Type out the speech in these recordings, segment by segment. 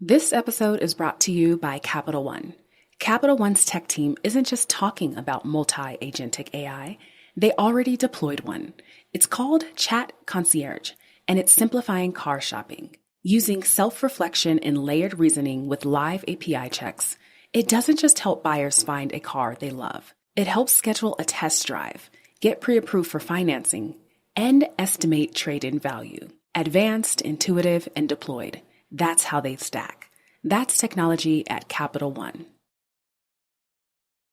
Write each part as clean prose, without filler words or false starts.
This episode is brought to you by Capital One. Capital One's tech team isn't just talking about multi-agentic AI. They already deployed one. It's called Chat Concierge, and it's simplifying car shopping. Using self-reflection and layered reasoning with live API checks, it doesn't just help buyers find a car they love. It helps schedule a test drive, get pre-approved for financing, and estimate trade-in value. Advanced, intuitive, and deployed. That's how they stack. That's technology at Capital One.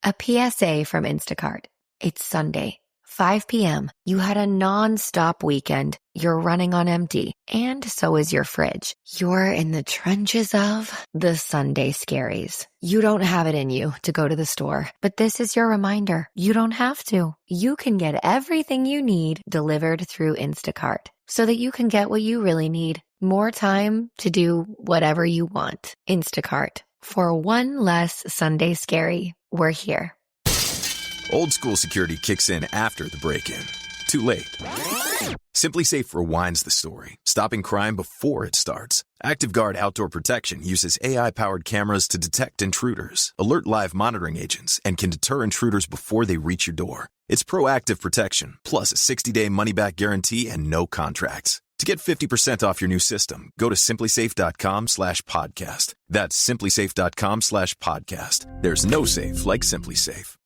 A PSA from Instacart. It's Sunday, 5 p.m. You had a non-stop weekend. You're running on empty. And so is your fridge. You're in the trenches of the Sunday scaries. You don't have it in you to go to the store, but this is your reminder. You don't have to. You can get everything you need delivered through Instacart so that you can get what you really need. More time to do whatever you want. Instacart. For one less Sunday scary, we're here. Old school security kicks in after the break-in. Too late. Simply Safe rewinds the story, stopping crime before it starts. ActiveGuard Outdoor Protection uses AI-powered cameras to detect intruders, alert live monitoring agents, and can deter intruders before they reach your door. It's proactive protection, plus a 60-day money-back guarantee and no contracts. To get 50% off your new system, go to simplysafe.com/podcast. That's simplysafe.com/podcast. There's no safe like Simply Safe.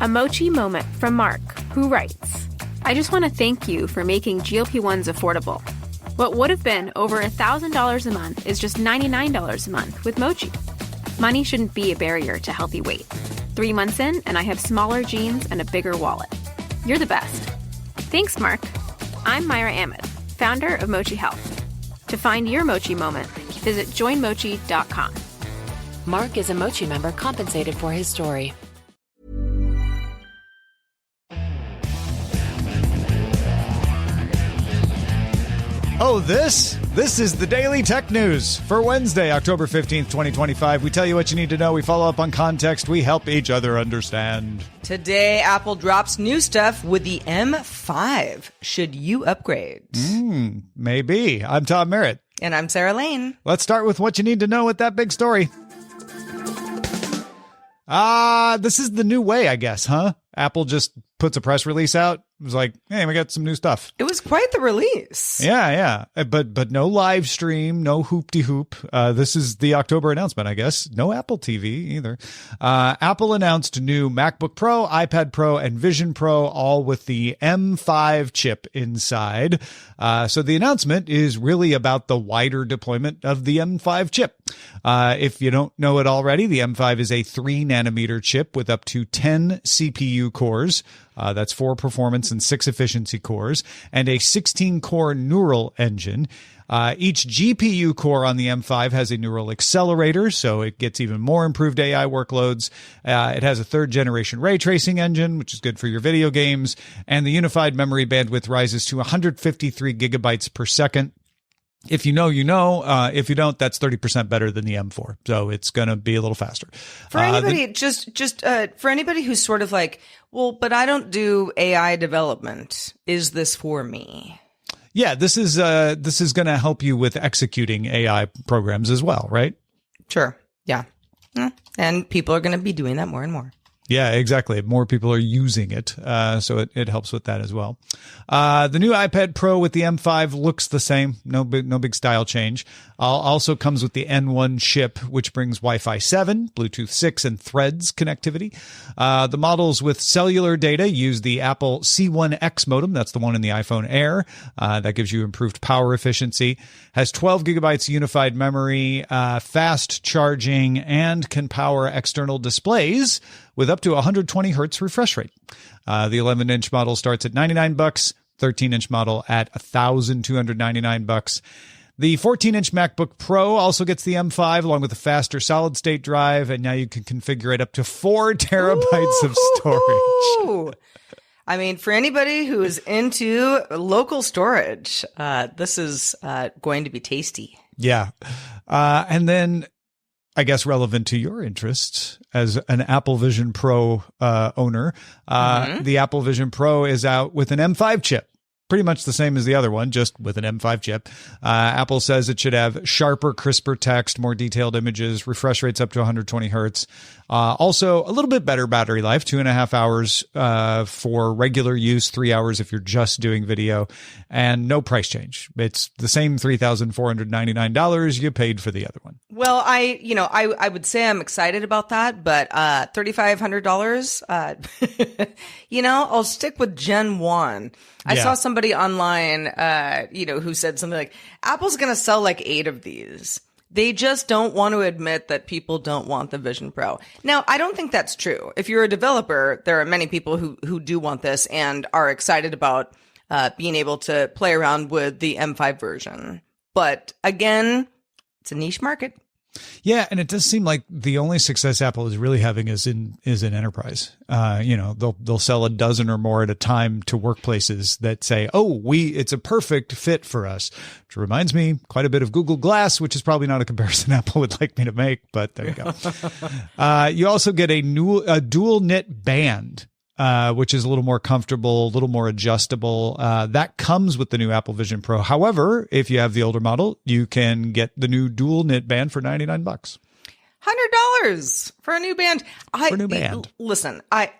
A mochi moment from Mark, who writes, I just want to thank you for making GLP-1s affordable. What would have been over $1,000 a month is just $99 a month with Mochi. Money shouldn't be a barrier to healthy weight. 3 months in, and I have smaller jeans and a bigger wallet. You're the best. Thanks, Mark. I'm Myra Ahmed, founder of Mochi Health. To find your Mochi moment, visit joinmochi.com. Mark is a Mochi member compensated for his story. Oh, this is the Daily Tech News for Wednesday, October 15th, 2025. We tell you what you need to know. We follow up on context. We help each other understand. Today, Apple drops new stuff with the M5. Should you upgrade? Maybe. I'm Tom Merritt. And I'm Sarah Lane. Let's start with what you need to know with that big story. This is the new way, I guess, huh? Apple just puts a press release out. It was like, hey, we got some new stuff. It was quite the release. Yeah. But no live stream, no hoop-de-hoop. This is the October announcement, I guess. No Apple TV either. Apple announced new MacBook Pro, iPad Pro, and Vision Pro, all with the M5 chip inside. So the announcement is really about the wider deployment of the M5 chip. If you don't know it already, the M5 is a 3-nanometer chip with up to 10 CPU cores. That's 4 performance and 6 efficiency cores, and a 16-core neural engine. Each GPU core on the M5 has a neural accelerator, so it gets even more improved AI workloads. It has a 3rd-generation ray tracing engine, which is good for your video games, and the unified memory bandwidth rises to 153 gigabytes per second. If you know, you know. If you don't, that's 30% better than the M4. So it's going to be a little faster. For anybody, for anybody who's sort of like, well, but I don't do AI development. Is this for me? Yeah, this is going to help you with executing AI programs as well, right? Sure. Yeah. And people are going to be doing that more and more. Yeah, exactly. More people are using it, so it helps with that as well. The new iPad Pro with the M5 looks the same. No big style change. Also comes with the N1 chip, which brings Wi-Fi 7, Bluetooth 6, and Threads connectivity. The models with cellular data use the Apple C1X modem. That's the one in the iPhone Air. That gives you improved power efficiency. Has 12 gigabytes unified memory, fast charging, and can power external displays with up to 120 hertz refresh rate. The 11-inch model starts at $99, 13-inch model at $1,299. The 14-inch MacBook Pro also gets the M5 along with a faster solid-state drive, and now you can configure it up to 4 terabytes of storage. I mean, for anybody who is into local storage, this is going to be tasty. Yeah. And then, I guess relevant to your interests as an Apple Vision Pro owner, the Apple Vision Pro is out with an M5 chip. pretty much the same as the other one, just with an M5 chip. Apple says it should have sharper, crisper text, more detailed images, refresh rates up to 120 hertz. Also, a little bit better battery life, 2.5 hours for regular use, 3 hours if you're just doing video, and no price change. It's the same $3,499 you paid for the other one. Well, I would say I'm excited about that, but $3,500, I'll stick with Gen 1. I saw somebody online, who said something like, Apple's going to sell like 8 of these. They just don't want to admit that people don't want the Vision Pro. Now, I don't think that's true. If you're a developer, there are many people who do want this and are excited about being able to play around with the M5 version. But again, it's a niche market. Yeah, and it does seem like the only success Apple is really having is in enterprise. They'll sell a dozen or more at a time to workplaces that say, it's a perfect fit for us. Which reminds me quite a bit of Google Glass, which is probably not a comparison Apple would like me to make, but there you go. You also get a dual knit band, which is a little more comfortable, a little more adjustable. That comes with the new Apple Vision Pro. However, if you have the older model, you can get the new dual knit band for $99. $100 for a new band. Listen, I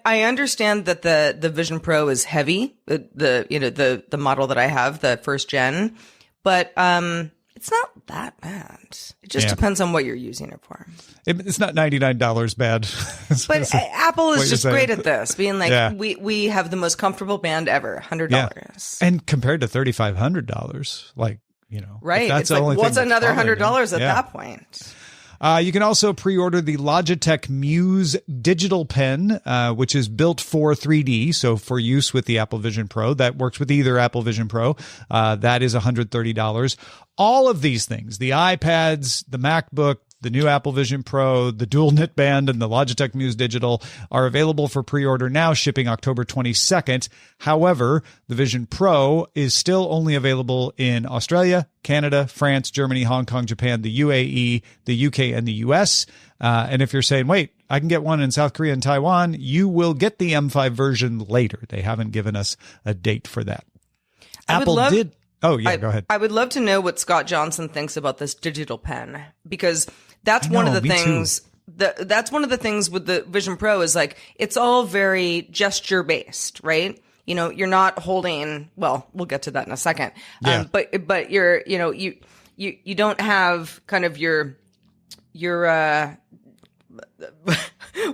understand that the Vision Pro is heavy, the model that I have, the first gen, but it's not that bad. It just depends on what you're using it for. It's not $99 bad. But Apple is just great at this, being like, we have the most comfortable band ever, $100. Yeah. And compared to $3,500, right? That's it's like, what's another $100 at that point? You can also pre-order the Logitech Muse digital pen, which is built for 3D, so for use with the Apple Vision Pro. That works with either Apple Vision Pro. That is $130. All of these things, the iPads, the MacBook, the new Apple Vision Pro, the dual knit band, and the Logitech Muse Digital are available for pre-order now, shipping October 22nd. However, the Vision Pro is still only available in Australia, Canada, France, Germany, Hong Kong, Japan, the UAE, the UK, and the US. And if you're saying, wait, I can get one in South Korea and Taiwan, you will get the M5 version later. They haven't given us a date for that. Apple did. Oh, yeah, go ahead. I would love to know what Scott Johnson thinks about this digital pen, because that's one of the things. That's one of the things with the Vision Pro is like, it's all very gesture based, right? You're not holding. Well, we'll get to that in a second. Yeah. But you're, you don't have kind of your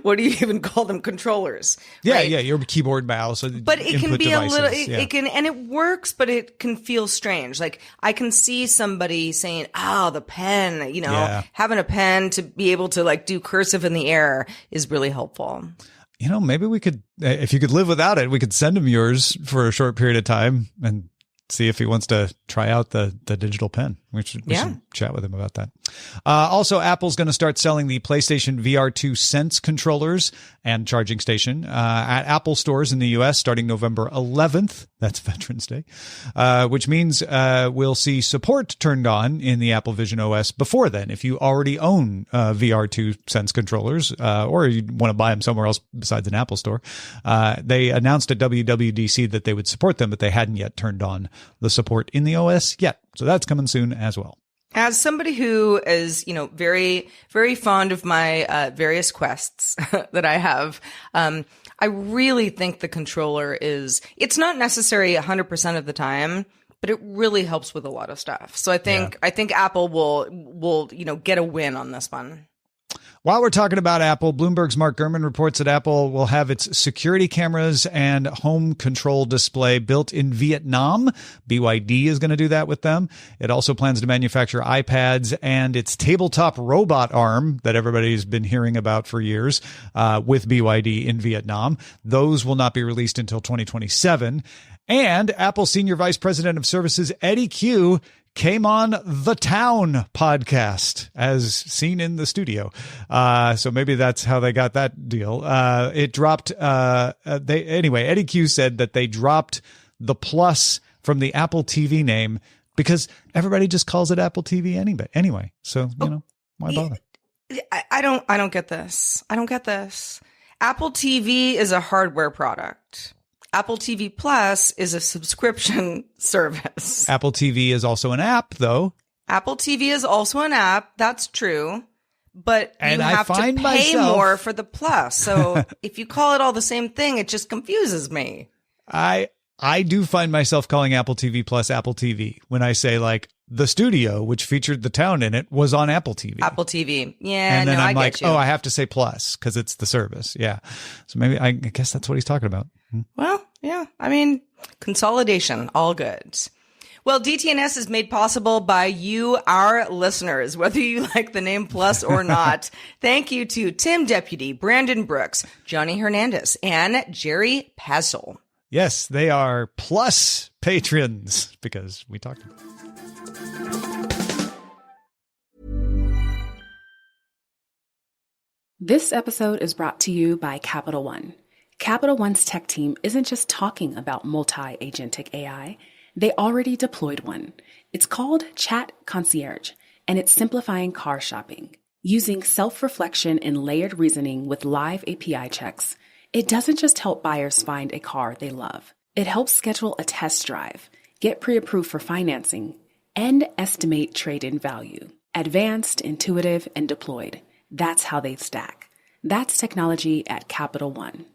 what do you even call them? Controllers. Yeah, right? yeah, your keyboard, mouse. But it can be devices. a little, it can, and it works, but it can feel strange. Like I can see somebody saying, the pen, having a pen to be able to like do cursive in the air is really helpful. Maybe we could, if you could live without it, we could send him yours for a short period of time and see if he wants to try out the digital pen. We should chat with him about that. Also, Apple's going to start selling the PlayStation VR2 Sense controllers and charging station at Apple stores in the U.S. starting November 11th. That's Veterans Day, which means we'll see support turned on in the Apple Vision OS before then. If you already own VR2 Sense controllers or you want to buy them somewhere else besides an Apple store, they announced at WWDC that they would support them, but they hadn't yet turned on the support in the OS yet. So that's coming soon as well. As somebody who is, very, very fond of my various quests that I have, I really think the controller it's not necessary 100% of the time, but it really helps with a lot of stuff. So I think Apple will get a win on this one. While we're talking about Apple, Bloomberg's Mark Gurman reports that Apple will have its security cameras and home control display built in Vietnam. BYD is going to do that with them. It also plans to manufacture iPads and its tabletop robot arm that everybody's been hearing about for years with BYD in Vietnam. Those will not be released until 2027. And Apple Senior Vice President of Services Eddie Q came on The Town podcast as seen in the studio. So maybe that's how they got that deal. It dropped. Eddie Q said that they dropped the plus from the Apple TV name because everybody just calls it Apple TV anyway. So, why bother? I don't get this. Apple TV is a hardware product. Apple TV Plus is a subscription service. Apple TV is also an app, though. Apple TV is also an app. That's true. But And you I have to find pay myself- more for the Plus. So if you call it all the same thing, it just confuses me. I do find myself calling Apple TV Plus Apple TV when I say, like, The Studio, which featured The Town in it, was on Apple TV. Apple TV. Yeah, And then no, I'm I like, get you. oh, I have to say Plus because it's the service. Yeah. So maybe I guess that's what he's talking about. Well, yeah. I mean, consolidation, all good. Well, DTNS is made possible by you, our listeners, whether you like the name Plus or not. Thank you to Tim Deputy, Brandon Brooks, Johnny Hernandez, and Jerry Pazzle. Yes, they are Plus patrons because we talked about it. This episode is brought to you by Capital One. Capital One's tech team isn't just talking about multi-agentic AI. They already deployed one. It's called Chat Concierge, and it's simplifying car shopping. Using self-reflection and layered reasoning with live API checks, it doesn't just help buyers find a car they love. It helps schedule a test drive, get pre-approved for financing, and estimate trade-in value. Advanced, intuitive, and deployed. That's how they stack. That's technology at Capital One.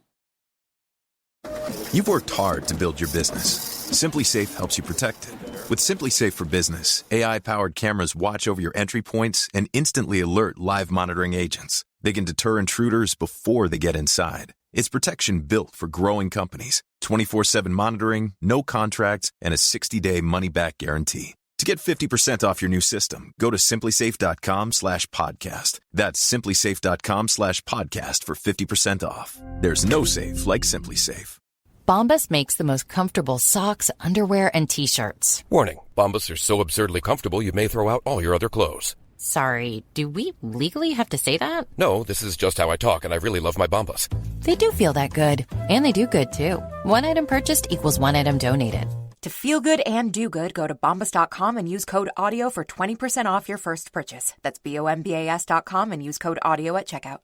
You've worked hard to build your business. Simply Safe helps you protect it. With Simply Safe for Business, AI-powered cameras watch over your entry points and instantly alert live monitoring agents. They can deter intruders before they get inside. It's protection built for growing companies. 24/7 monitoring, no contracts, and a 60-day money-back guarantee. To get 50% off your new system, go to simplysafe.com/podcast. That's simplysafe.com/podcast for 50% off. There's no safe like Simply Safe. Bombas makes the most comfortable socks, underwear, and T-shirts. Warning, Bombas are so absurdly comfortable you may throw out all your other clothes. Sorry, do we legally have to say that? No, this is just how I talk, and I really love my Bombas. They do feel that good. And they do good, too. One item purchased equals one item donated. To feel good and do good, go to bombas.com and use code AUDIO for 20% off your first purchase. That's bombas.com and use code AUDIO at checkout.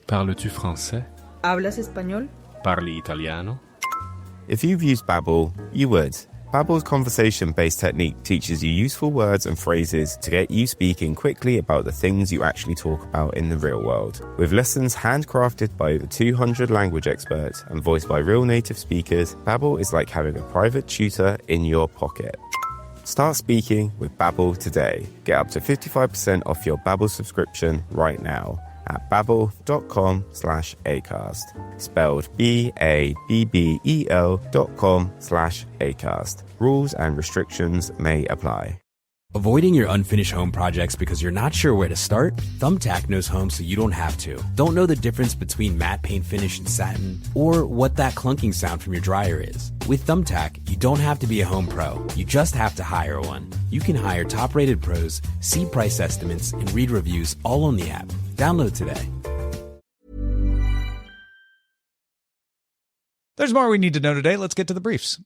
Parles-tu français? ¿Hablas español? Parli italiano? If you've used Babbel, you would. Babbel's conversation-based technique teaches you useful words and phrases to get you speaking quickly about the things you actually talk about in the real world. With lessons handcrafted by over 200 language experts and voiced by real native speakers, Babbel is like having a private tutor in your pocket. Start speaking with Babbel today. Get up to 55% off your Babbel subscription right now at babbel.com/acast. Spelled BABBEL.com/acast. Rules and restrictions may apply. Avoiding your unfinished home projects because you're not sure where to start? Thumbtack knows home so you don't have to. Don't know the difference between matte paint finish and satin? Or what that clunking sound from your dryer is? With Thumbtack, you don't have to be a home pro. You just have to hire one. You can hire top-rated pros, see price estimates, and read reviews all on the app. Download today. There's more we need to know today. Let's get to the briefs.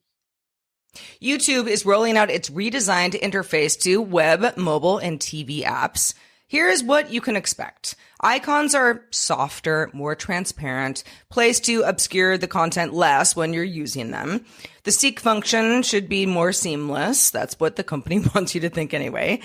YouTube is rolling out its redesigned interface to web, mobile, and TV apps. Here is what you can expect. Icons are softer, more transparent, placed to obscure the content less when you're using them. The seek function should be more seamless. That's what the company wants you to think anyway.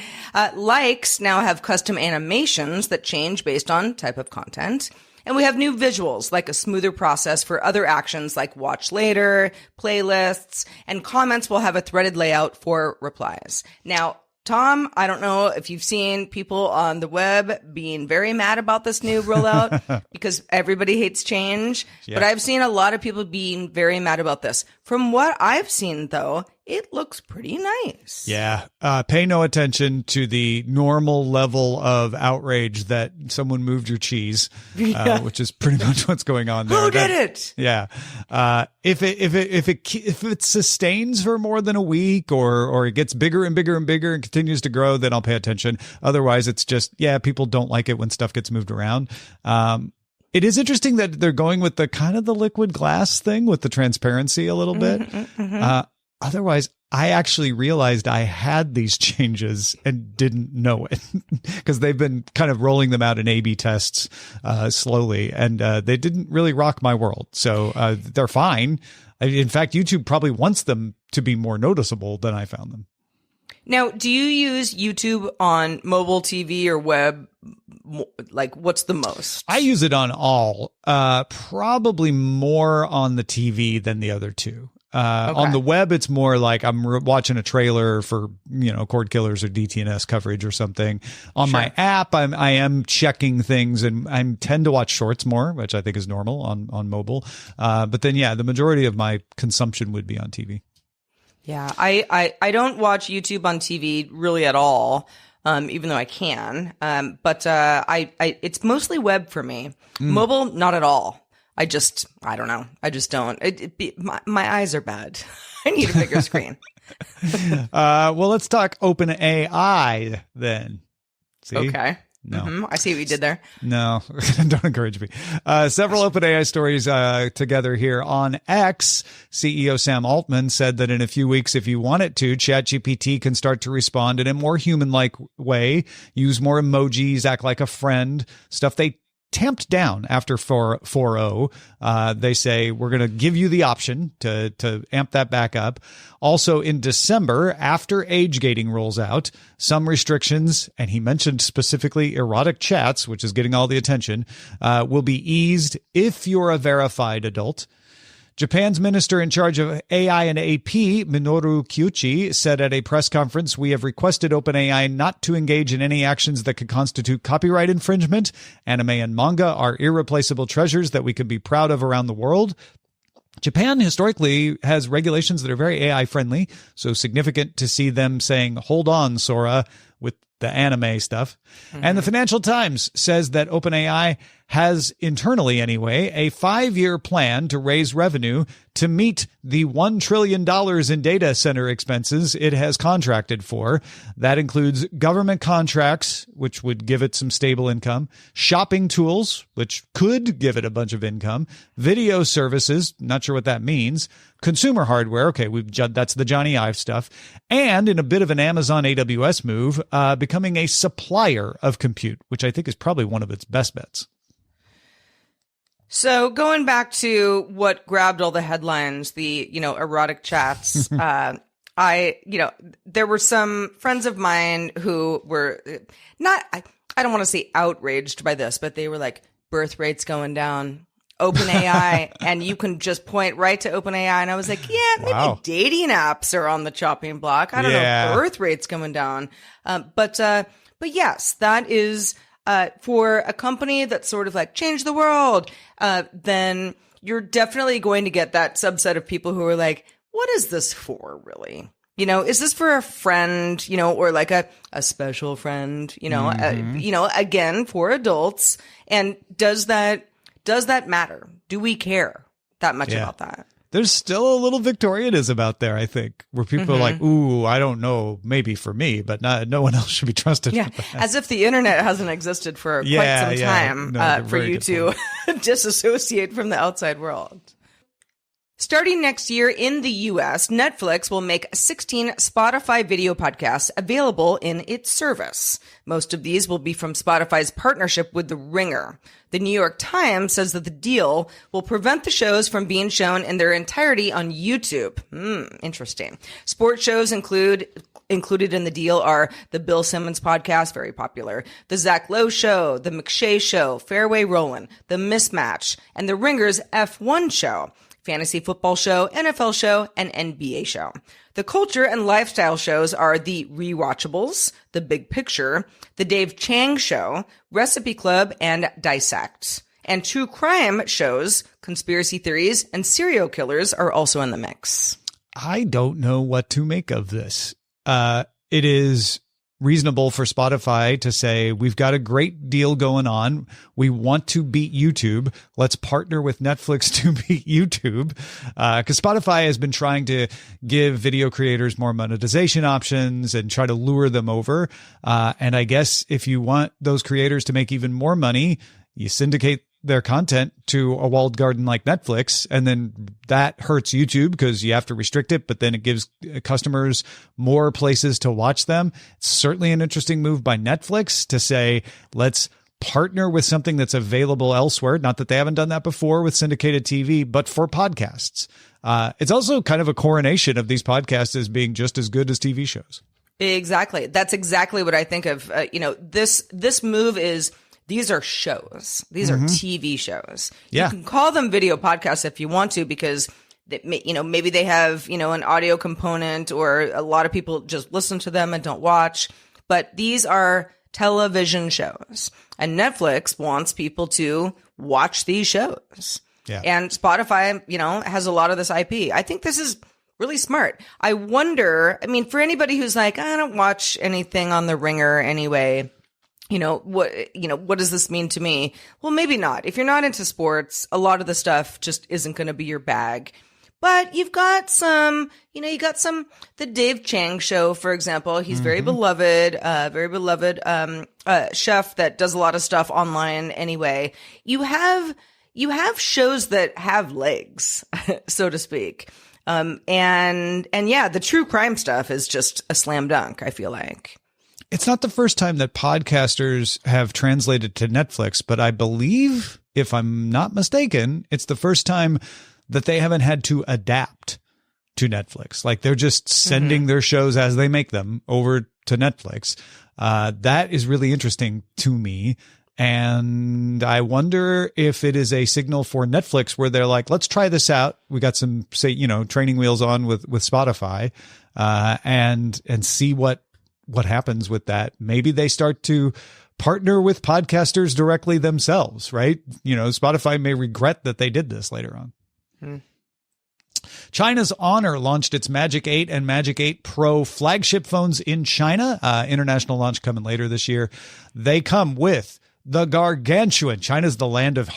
Likes now have custom animations that change based on type of content. And we have new visuals, like a smoother process for other actions like watch later, playlists, and comments will have a threaded layout for replies. Now, Tom, I don't know if you've seen people on the web being very mad about this new rollout because everybody hates change. Yeah. But I've seen a lot of people being very mad about this. From what I've seen, though, it looks pretty nice. Yeah. Pay no attention to the normal level of outrage that someone moved your cheese, which is pretty much what's going on there. Who did it? Yeah. If it sustains for more than a week or it gets bigger and bigger and bigger and continues to grow, then I'll pay attention. Otherwise, it's just, people don't like it when stuff gets moved around. It is interesting that they're going with the kind of the liquid glass thing with the transparency a little bit. Otherwise, I actually realized I had these changes and didn't know it because they've been kind of rolling them out in A/B tests slowly, and they didn't really rock my world. So they're fine. In fact, YouTube probably wants them to be more noticeable than I found them. Now, do you use YouTube on mobile TV or web? Like, what's the most? I use it on all, probably more on the TV than the other two. On the web, it's more like I'm watching a trailer for, Cord Killers or DTNS coverage or something. On my app, I am checking things, and I tend to watch shorts more, which I think is normal on mobile. But then, the majority of my consumption would be on TV. Yeah, I don't watch YouTube on TV really at all, even though I can. But it's mostly web for me. Mobile, not at all. I don't know. I just don't. My eyes are bad. I need a bigger screen. Well, let's talk OpenAI then. See? Okay. No. I see what you did there. No, don't encourage me. Several OpenAI stories together here on X. CEO Sam Altman said that in a few weeks, if you want it to, ChatGPT can start to respond in a more human-like way, use more emojis, act like a friend, stuff they tamped down after 4.0. They say we're going to give you the option to amp that back up. Also in December, after age gating rolls out, some restrictions, and he mentioned specifically erotic chats, which is getting all the attention, will be eased if you're a verified adult. Japan's minister in charge of AI and AP, Minoru Kyuchi, said at a press conference, "We have requested OpenAI not to engage in any actions that could constitute copyright infringement. Anime and manga are irreplaceable treasures that we could be proud of around the world." Japan historically has regulations that are very AI friendly, so significant to see them saying, "Hold on, Sora," with the anime stuff. And the Financial Times says that OpenAI has internally anyway, a 5-year plan to raise revenue to meet the $1 trillion in data center expenses it has contracted for. That includes government contracts, which would give it some stable income, shopping tools, which could give it a bunch of income, video services, not sure what that means, consumer hardware, okay, that's the Johnny Ive stuff, and in a bit of an Amazon AWS move, becoming a supplier of compute, which I think is probably one of its best bets. So going back to what grabbed all the headlines, the, erotic chats, there were some friends of mine who were I don't want to say outraged by this, but they were like, birth rates going down, OpenAI, and you can just point right to OpenAI. And I was like, maybe dating apps are on the chopping block. I don't know, birth rates going down. But yes, that is, for a company that sort of like changed the world, then you're definitely going to get that subset of people who are like, what is this for really? Is this for a friend, or like a special friend, again, for adults? And does that matter? Do we care that much about that? There's still a little Victorianism out there, I think, where people are like, ooh, I don't know, maybe for me, but no one else should be trusted. Yeah, as if the internet hasn't existed for quite some time for you to disassociate from the outside world. Starting next year in the U.S., Netflix will make 16 Spotify video podcasts available in its service. Most of these will be from Spotify's partnership with The Ringer. The New York Times says that the deal will prevent the shows from being shown in their entirety on YouTube. Interesting. Sports shows included in the deal are the Bill Simmons podcast, very popular, the Zach Lowe Show, the McShay Show, Fairway Rollin', the Mismatch, and the Ringer's F1 Show, Fantasy Football Show, NFL Show, and NBA Show. The culture and lifestyle shows are the Rewatchables, The Big Picture, The Dave Chang Show, Recipe Club, and Dissect. And true crime shows, Conspiracy Theories, and Serial Killers are also in the mix. I don't know what to make of this. It is reasonable for Spotify to say, we've got a great deal going on. We want to beat YouTube. Let's partner with Netflix to beat YouTube. Because Spotify has been trying to give video creators more monetization options and try to lure them over. And I guess if you want those creators to make even more money, you syndicate their content to a walled garden like Netflix, and then that hurts YouTube because you have to restrict it, but then it gives customers more places to watch them. It's certainly an interesting move by Netflix to say, let's partner with something that's available elsewhere. Not that they haven't done that before with syndicated TV, but for podcasts. It's also kind of a coronation of these podcasts as being just as good as TV shows. Exactly. That's exactly what I think of. This move is, these are shows. These are TV shows. Yeah. You can call them video podcasts if you want to, because maybe they have, an audio component, or a lot of people just listen to them and don't watch. But these are television shows, and Netflix wants people to watch these shows. Yeah. And Spotify, has a lot of this IP. I think this is really smart. I wonder, for anybody who's like, I don't watch anything on the Ringer anyway, what does this mean to me? Well, maybe not. If you're not into sports, a lot of the stuff just isn't going to be your bag. But you've got the Dave Chang show, for example. He's very beloved chef that does a lot of stuff online anyway. You have shows that have legs, so to speak. And yeah, the true crime stuff is just a slam dunk, I feel like. It's not the first time that podcasters have translated to Netflix, but I believe, if I'm not mistaken, it's the first time that they haven't had to adapt to Netflix. Like, they're just sending their shows as they make them over to Netflix. That is really interesting to me. And I wonder if it is a signal for Netflix where they're like, let's try this out. We got some, training wheels on with Spotify, and see what happens with that. Maybe they start to partner with podcasters directly themselves, right? Spotify may regret that they did this later on. China's Honor launched its Magic 8 and Magic 8 Pro flagship phones in China. International launch coming later this year. They come with the gargantuan, China's the land of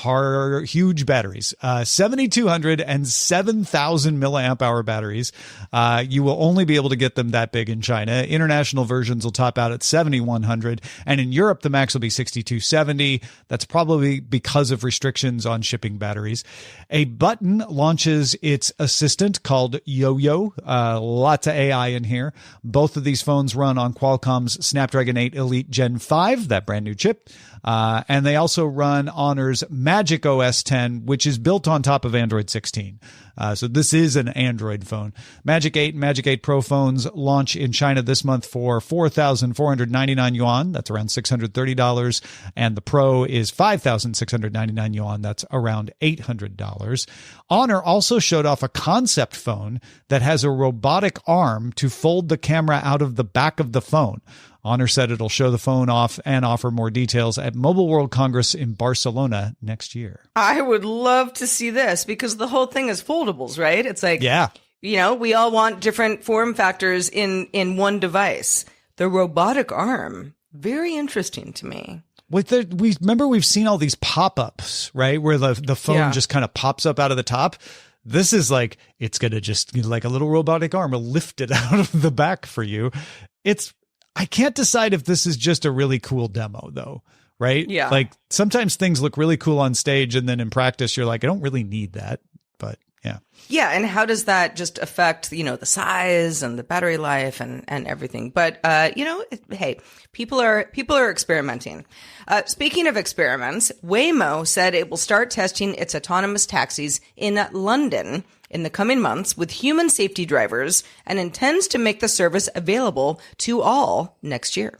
huge batteries, 7,200 and 7,000 milliamp hour batteries. You will only be able to get them that big in China. International versions will top out at 7,100. And in Europe, the max will be 6,270. That's probably because of restrictions on shipping batteries. A Button launches its assistant called Yo-Yo. Lots of AI in here. Both of these phones run on Qualcomm's Snapdragon 8 Elite Gen 5, that brand new chip. And they also run Honor's Magic OS 10, which is built on top of Android 16. So this is an Android phone. Magic 8 and Magic 8 Pro phones launch in China this month for 4,499 yuan. That's around $630. And the Pro is 5,699 yuan. That's around $800. Honor also showed off a concept phone that has a robotic arm to fold the camera out of the back of the phone. Honor said it'll show the phone off and offer more details at Mobile World Congress in Barcelona next year. I would love to see this, because the whole thing is foldables, right? It's like, yeah, we all want different form factors in one device. The robotic arm, very interesting to me. We've seen all these pop-ups, right? Where the phone just kind of pops up out of the top. This is like, it's going to just, like a little robotic arm will lift it out of the back for you. I can't decide if this is just a really cool demo, though, right? Yeah. Like, sometimes things look really cool on stage, and then in practice, you're like, I don't really need that. But yeah. Yeah. And how does that just affect, the size and the battery life and everything? But, hey, people are experimenting. Speaking of experiments, Waymo said it will start testing its autonomous taxis in London in the coming months with human safety drivers, and intends to make the service available to all next year.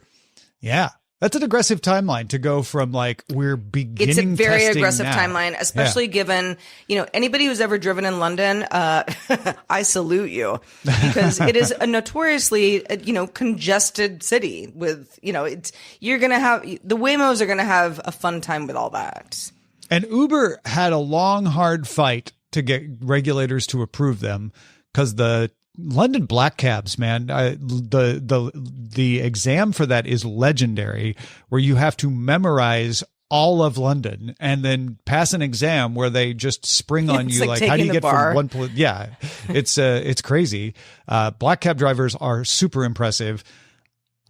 Yeah. That's an aggressive timeline to go from we're beginning. It's a very aggressive now. timeline, especially given, anybody who's ever driven in London, I salute you, because it is a notoriously, congested city with, you're going to have, the Waymos are going to have a fun time with all that. And Uber had a long, hard fight to get regulators to approve them, because the London black cabs, man, the exam for that is legendary, where you have to memorize all of London and then pass an exam where they just spring on you. Like how do you get from one place? Yeah, it's crazy. Black cab drivers are super impressive.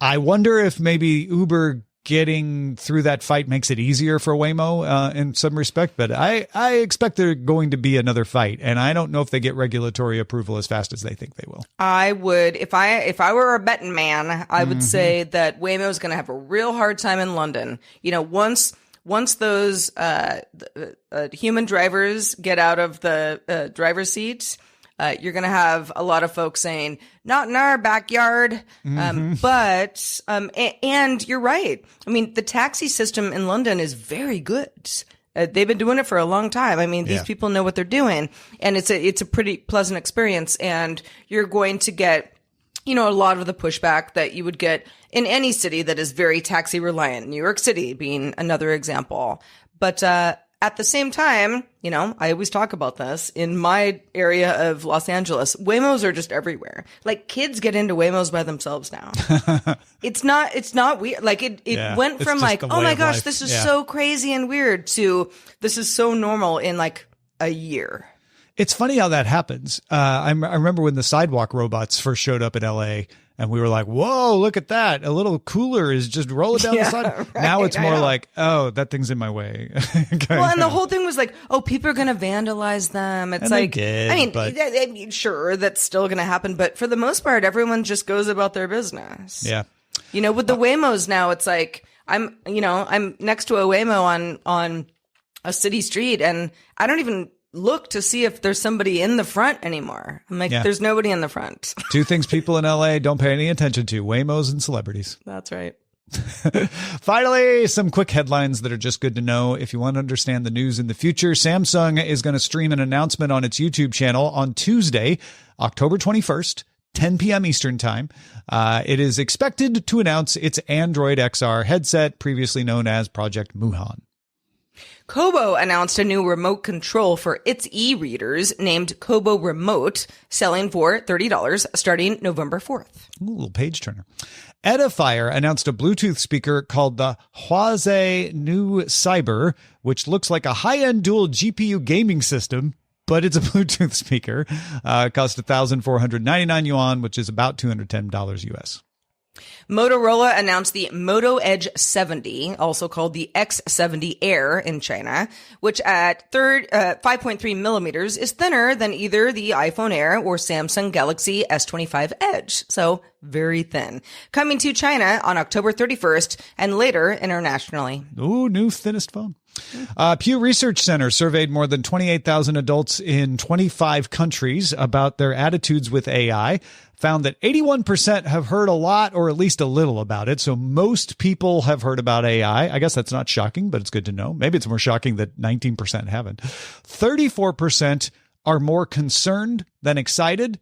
I wonder if maybe Uber getting through that fight makes it easier for Waymo in some respect, but I expect there's going to be another fight, and I don't know if they get regulatory approval as fast as they think they will. I would, if I were a betting man, I would say that Waymo is going to have a real hard time in London. Once once those human drivers get out of the driver's seats, you're going to have a lot of folks saying, not in our backyard. And you're right. I mean, the taxi system in London is very good. They've been doing it for a long time. I mean, these people know what they're doing, and it's a pretty pleasant experience. And you're going to get, a lot of the pushback that you would get in any city that is very taxi reliant, New York City being another example. But, at the same time, I always talk about this in my area of Los Angeles. Waymos are just everywhere. Like, kids get into Waymos by themselves now. It's not weird. Like, it went from like, oh my gosh, this is so crazy and weird to this is so normal in like a year. It's funny how that happens. I remember when the sidewalk robots first showed up in LA. And we were like, whoa, look at that. A little cooler is just rolling down the side. Right, now it's more like, oh, that thing's in my way. Well, and the whole thing was like, oh, people are going to vandalize them. It's like, sure, that's still going to happen. But for the most part, everyone just goes about their business. Yeah. With the Waymos now, it's like, I'm next to a Waymo on a city street, and I don't even look to see if there's somebody in the front anymore. I'm like, there's nobody in the front. Two things people in LA don't pay any attention to: Waymos and celebrities. That's right. Finally, some quick headlines that are just good to know if you want to understand the news in the future. Samsung is going to stream an announcement on its YouTube channel on Tuesday, October 21st. 10 p.m. Eastern time. It is expected to announce its Android XR headset, previously known as Project Muhan. Kobo announced a new remote control for its e-readers named Kobo Remote, selling for $30 starting November 4th. Ooh, a little page turner. Edifier announced a Bluetooth speaker called the Huawei New Cyber, which looks like a high-end dual GPU gaming system, but it's a Bluetooth speaker. It cost 1,499 yuan, which is about $210 US. Motorola announced the Moto Edge 70, also called the X70 Air in China, which at 5.3 millimeters is thinner than either the iPhone Air or Samsung Galaxy S25 Edge. So very thin. Coming to China on October 31st and later internationally. Ooh, new thinnest phone. Pew Research Center surveyed more than 28,000 adults in 25 countries about their attitudes with AI, found that 81% have heard a lot or at least a little about it. So most people have heard about AI. I guess that's not shocking, but it's good to know. Maybe it's more shocking that 19% haven't. 34% are more concerned than excited.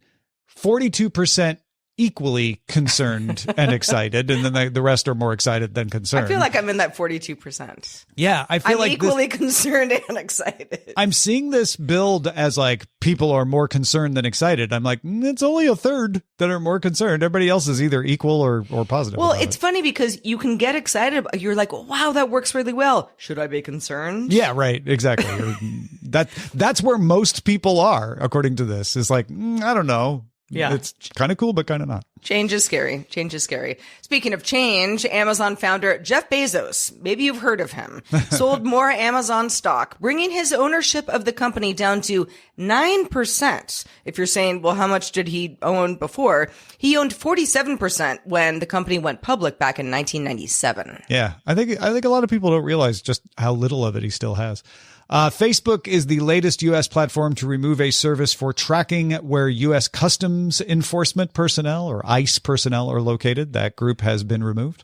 42% equally concerned and excited, and then the rest are more excited than concerned. I feel like I'm in that 42%. Yeah, I feel like I'm equally concerned and excited. I'm seeing this build as like people are more concerned than excited. I'm like, it's only a third that are more concerned. Everybody else is either equal or positive. Well, it's funny because you can get excited. You're like, wow, that works really well. Should I be concerned? Yeah, right. Exactly. That's where most people are, according to this. Is like, I don't know. Yeah. It's kind of cool, but kind of not. Change is scary. Change is scary. Speaking of change, Amazon founder Jeff Bezos, maybe you've heard of him, sold more Amazon stock, bringing his ownership of the company down to 9%. If you're saying, well, how much did he own before? He owned 47% when the company went public back in 1997. Yeah. I think a lot of people don't realize just how little of it he still has. Facebook is the latest U.S. platform to remove a service for tracking where U.S. Customs Enforcement personnel or ICE personnel are located. That group has been removed.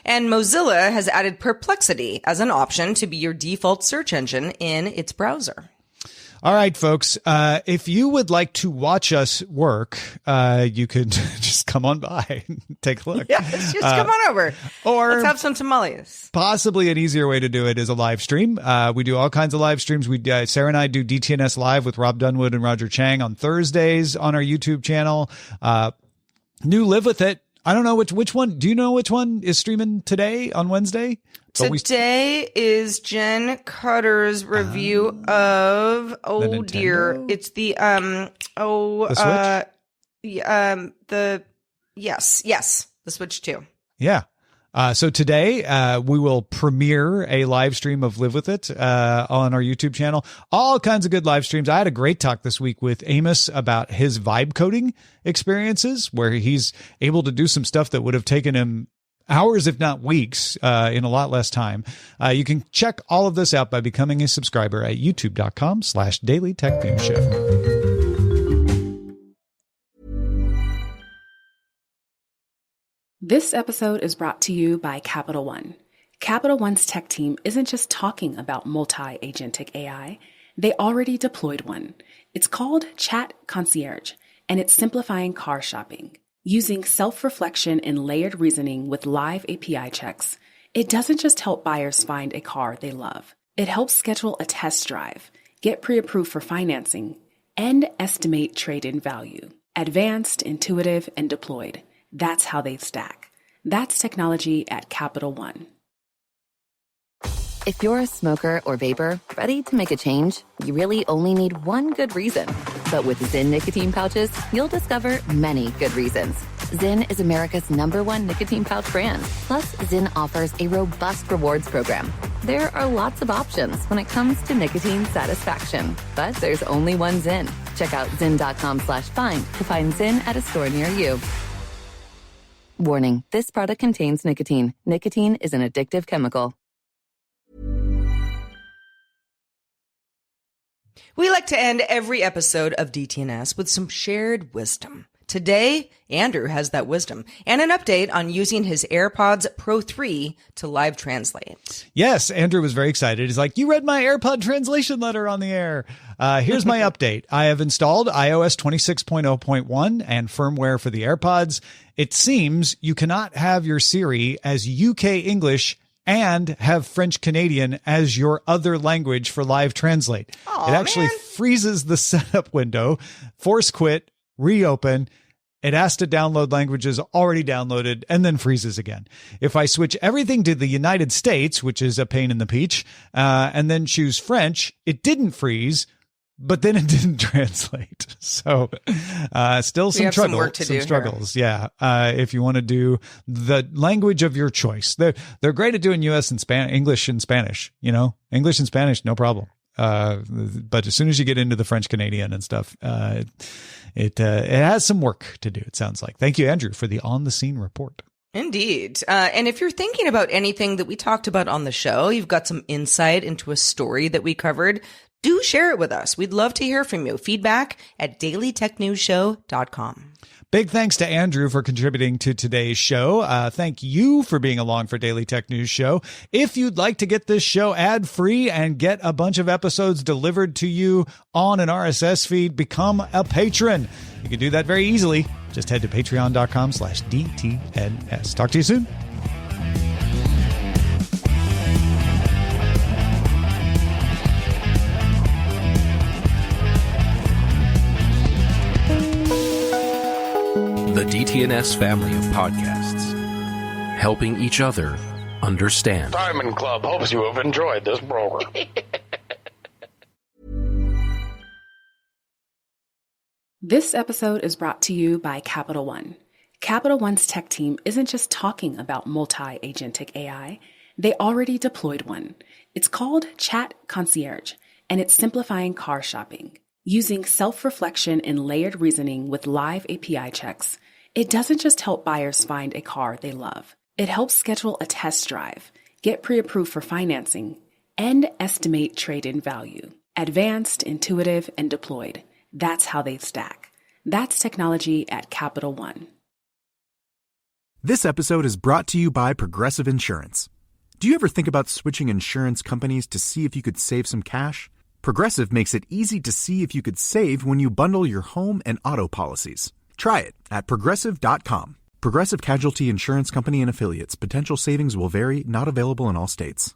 And Mozilla has added Perplexity as an option to be your default search engine in its browser. All right, folks. If you would like to watch us work, you could just come on by and take a look. Yeah, just come on over. Or let's have some tamales. Possibly an easier way to do it is a live stream. We do all kinds of live streams. Sarah and I do DTNS Live with Rob Dunwood and Roger Chang on Thursdays on our YouTube channel. New Live With It. I don't know which one. Do you know which one is streaming today on Wednesday? Today is Jen Cutter's review of it's the the Switch 2. Yeah. So today, we will premiere a live stream of Live With It, on our YouTube channel. All kinds of good live streams. I had a great talk this week with Amos about his vibe coding experiences, where he's able to do some stuff that would have taken him hours, if not weeks, in a lot less time. You can check all of this out by becoming a subscriber at youtube.com/Daily Tech News Show. This episode is brought to you by Capital One. Capital One's tech team isn't just talking about multi-agentic AI. They already deployed one. It's called Chat Concierge, and it's simplifying car shopping. Using self-reflection and layered reasoning with live API checks, it doesn't just help buyers find a car they love. It helps schedule a test drive, get pre-approved for financing, and estimate trade-in value. Advanced, intuitive, and deployed. That's how they stack. That's technology at Capital One. If you're a smoker or vapor ready to make a change, you really only need one good reason. But with Zyn nicotine pouches, you'll discover many good reasons. Zyn is America's #1 nicotine pouch brand. Plus, Zyn offers a robust rewards program. There are lots of options when it comes to nicotine satisfaction. But there's only one Zyn. Check out Zyn.com/find to find Zyn at a store near you. Warning, this product contains nicotine. Nicotine is an addictive chemical. We like to end every episode of DTNS with some shared wisdom. Today, Andrew has that wisdom and an update on using his AirPods Pro 3 to live translate. Yes, Andrew was very excited. He's like, you read my AirPod translation letter on the air. Here's my update. I have installed iOS 26.0.1 and firmware for the AirPods. It seems you cannot have your Siri as UK English and have French Canadian as your other language for live translate. It actually freezes the setup window, force quit, reopen. It asks to download languages already downloaded and then freezes again. If I switch everything to the United States, which is a pain in the peach, and then choose French, it didn't freeze, but then it didn't translate. So still some struggles. Yeah. If you want to do the language of your choice, they're great at doing US and English and Spanish, English and Spanish, no problem. But as soon as you get into the French Canadian and stuff, it has some work to do, it sounds like. Thank you, Andrew, for the on the scene report. Indeed. And if you're thinking about anything that we talked about on the show, you've got some insight into a story that we covered, do share it with us. We'd love to hear from you. Feedback at dailytechnewsshow.com. Big thanks to Andrew for contributing to today's show. Thank you for being along for Daily Tech News Show. If you'd like to get this show ad-free and get a bunch of episodes delivered to you on an RSS feed, become a patron. You can do that very easily. Just head to patreon.com/DTNS. Talk to you soon. The DTNS family of podcasts, helping each other understand. Diamond Club hopes you have enjoyed this program. This episode is brought to you by Capital One. Capital One's tech team isn't just talking about multi-agentic AI. They already deployed one. It's called Chat Concierge, and it's simplifying car shopping. Using self-reflection and layered reasoning with live API checks, it doesn't just help buyers find a car they love. It helps schedule a test drive, get pre-approved for financing, and estimate trade-in value. Advanced, intuitive, and deployed. That's how they stack. That's technology at Capital One. This episode is brought to you by Progressive Insurance. Do you ever think about switching insurance companies to see if you could save some cash? Progressive makes it easy to see if you could save when you bundle your home and auto policies. Try it at Progressive.com. Progressive Casualty Insurance Company and Affiliates. Potential savings will vary, not available in all states.